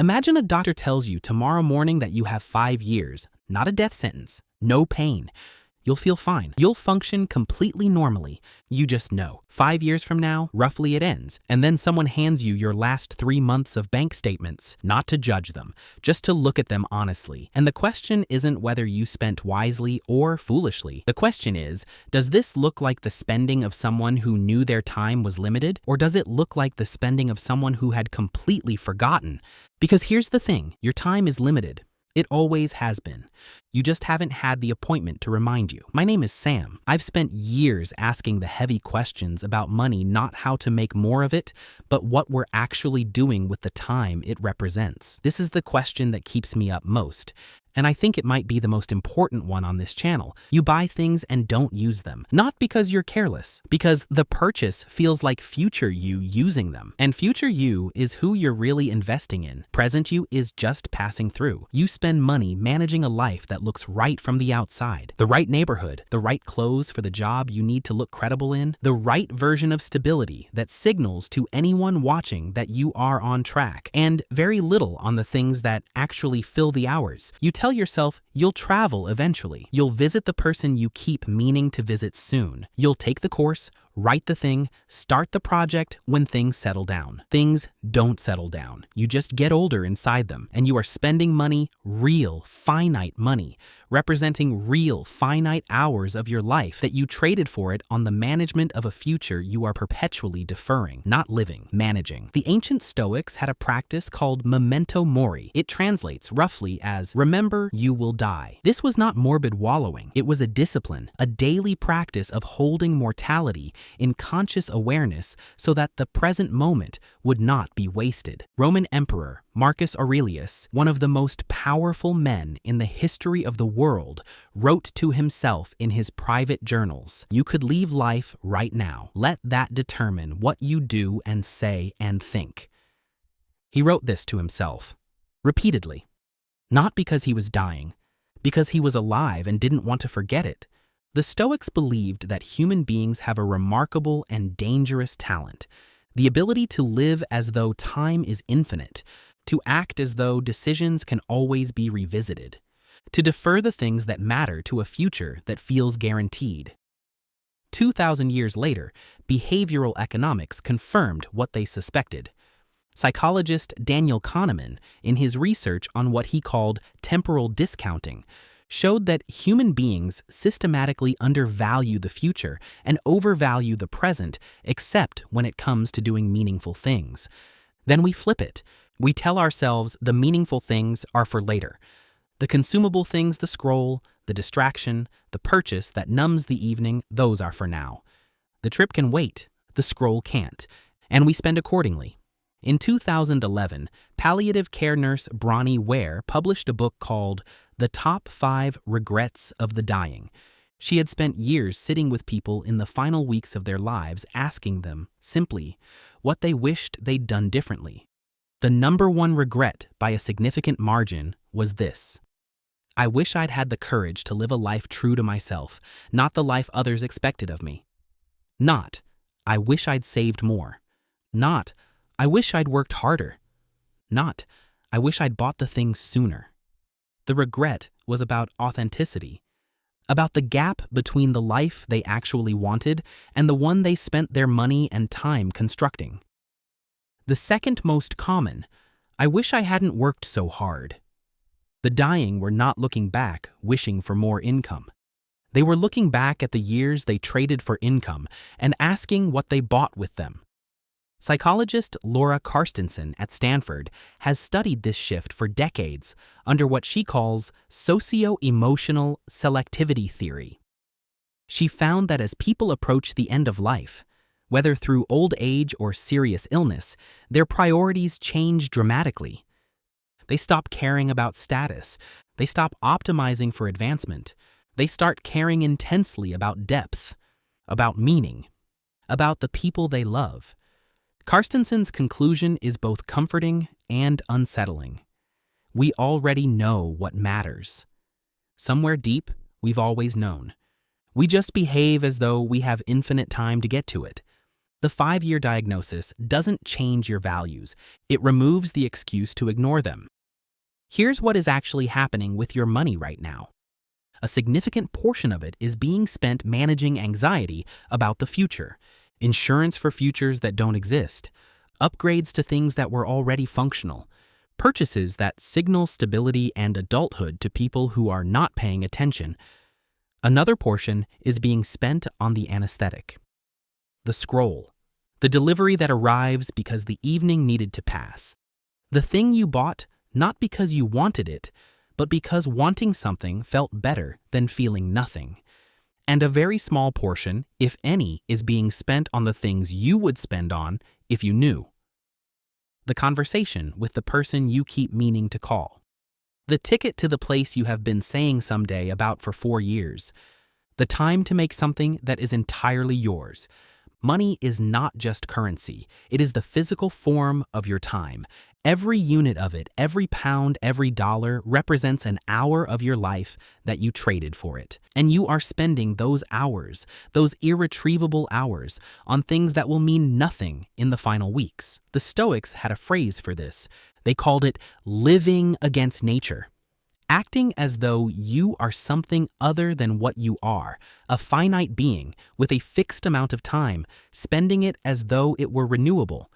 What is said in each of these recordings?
Imagine a doctor tells you tomorrow morning that you have 5 years, not a death sentence, no pain. You'll feel fine. You'll function completely normally. You just know. 5 years from now, roughly it ends. And then someone hands you your last 3 months of bank statements, not to judge them, just to look at them honestly. And the question isn't whether you spent wisely or foolishly. The question is, does this look like the spending of someone who knew their time was limited? Or does it look like the spending of someone who had completely forgotten? Because here's the thing, your time is limited. It always has been. You just haven't had the appointment to remind you. My name is Sam. I've spent years asking the heavy questions about money, not how to make more of it, but what we're actually doing with the time it represents. This is the question that keeps me up most. And I think it might be the most important one on this channel. You buy things and don't use them. Not because you're careless, because the purchase feels like future you using them. And future you is who you're really investing in. Present you is just passing through. You spend money managing a life that looks right from the outside. The right neighborhood, the right clothes for the job you need to look credible in, the right version of stability that signals to anyone watching that you are on track, and very little on the things that actually fill the hours. You tell yourself you'll travel eventually. You'll visit the person you keep meaning to visit soon. You'll take the course, write the thing, start the project when things settle down. Things don't settle down. You just get older inside them, and you are spending money, real, finite money, representing real, finite hours of your life that you traded for it on the management of a future you are perpetually deferring, not living, managing. The ancient Stoics had a practice called memento mori. It translates roughly as, remember you will die. This was not morbid wallowing. It was a discipline, a daily practice of holding mortality in conscious awareness so that the present moment would not be wasted. Roman Emperor Marcus Aurelius, one of the most powerful men in the history of the world, wrote to himself in his private journals, "You could leave life right now. Let that determine what you do and say and think." He wrote this to himself, repeatedly, not because he was dying, because he was alive and didn't want to forget it. The Stoics believed that human beings have a remarkable and dangerous talent, the ability to live as though time is infinite, to act as though decisions can always be revisited, to defer the things that matter to a future that feels guaranteed. 2,000 years later, behavioral economics confirmed what they suspected. Psychologist Daniel Kahneman, in his research on what he called temporal discounting, showed that human beings systematically undervalue the future and overvalue the present, except when it comes to doing meaningful things. Then we flip it. We tell ourselves the meaningful things are for later. The consumable things, the scroll, the distraction, the purchase that numbs the evening, those are for now. The trip can wait, the scroll can't, and we spend accordingly. In 2011, palliative care nurse Ware published a book called The Top 5 Regrets of the Dying. She had spent years sitting with people in the final weeks of their lives, asking them, simply, what they wished they'd done differently. The number one regret by a significant margin was this: I wish I'd had the courage to live a life true to myself, not the life others expected of me. Not, I wish I'd saved more. Not, I wish I'd worked harder. Not, I wish I'd bought the things sooner. The regret was about authenticity, about the gap between the life they actually wanted and the one they spent their money and time constructing. The second most common, I wish I hadn't worked so hard. The dying were not looking back, wishing for more income. They were looking back at the years they traded for income and asking what they bought with them. Psychologist Laura Carstensen at Stanford has studied this shift for decades under what she calls socio-emotional selectivity theory. She found that as people approach the end of life, whether through old age or serious illness, their priorities change dramatically. They stop caring about status. They stop optimizing for advancement. They start caring intensely about depth, about meaning, about the people they love. Carstensen's conclusion is both comforting and unsettling. We already know what matters. Somewhere deep, we've always known. We just behave as though we have infinite time to get to it. The 5-year diagnosis doesn't change your values. It removes the excuse to ignore them. Here's what is actually happening with your money right now. A significant portion of it is being spent managing anxiety about the future, insurance for futures that don't exist, upgrades to things that were already functional, purchases that signal stability and adulthood to people who are not paying attention. Another portion is being spent on the anesthetic. The scroll. The delivery that arrives because the evening needed to pass. The thing you bought not because you wanted it, but because wanting something felt better than feeling nothing. And a very small portion, if any, is being spent on the things you would spend on if you knew. The conversation with the person you keep meaning to call. The ticket to the place you have been saying someday about for 4 years. The time to make something that is entirely yours. Money is not just currency. It is the physical form of your time. Every unit of it, every pound, every dollar represents an hour of your life that you traded for it. And you are spending those hours, those irretrievable hours, on things that will mean nothing in the final weeks. The Stoics had a phrase for this. They called it living against nature. Acting as though you are something other than what you are, a finite being with a fixed amount of time, spending it as though it were renewable.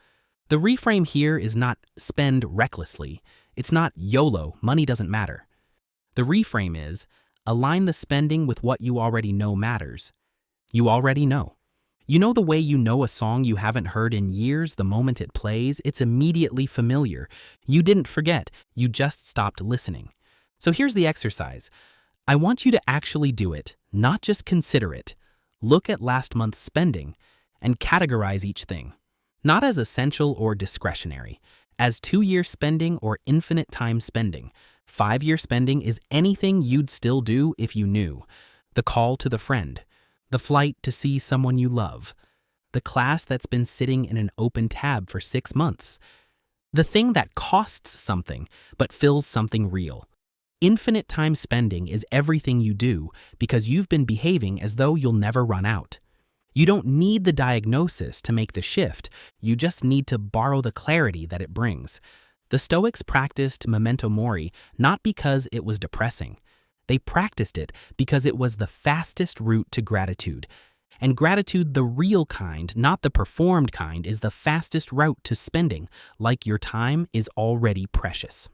The reframe here is not spend recklessly. It's not YOLO, money doesn't matter. The reframe is align the spending with what you already know matters. You already know. You know the way you know a song you haven't heard in years the moment it plays? It's immediately familiar. You didn't forget, you just stopped listening. So here's the exercise. I want you to actually do it, not just consider it. Look at last month's spending and categorize each thing. Not as essential or discretionary, as 2-year spending or infinite time spending. 5-year spending is anything you'd still do if you knew. The call to the friend, the flight to see someone you love, the class that's been sitting in an open tab for 6 months, the thing that costs something but fills something real. Infinite time spending is everything you do because you've been behaving as though you'll never run out. You don't need the diagnosis to make the shift, you just need to borrow the clarity that it brings. The Stoics practiced memento mori not because it was depressing. They practiced it because it was the fastest route to gratitude. And gratitude, the real kind, not the performed kind, is the fastest route to spending, like your time is already precious.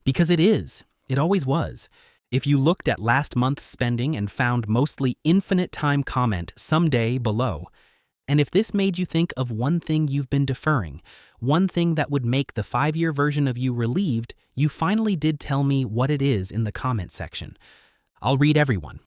Because it is. It always was. If you looked at last month's spending and found mostly infinite time, comment someday below. And if this made you think of one thing you've been deferring, one thing that would make the 5-year version of you relieved, you finally did tell me what it is in the comment section. I'll read everyone.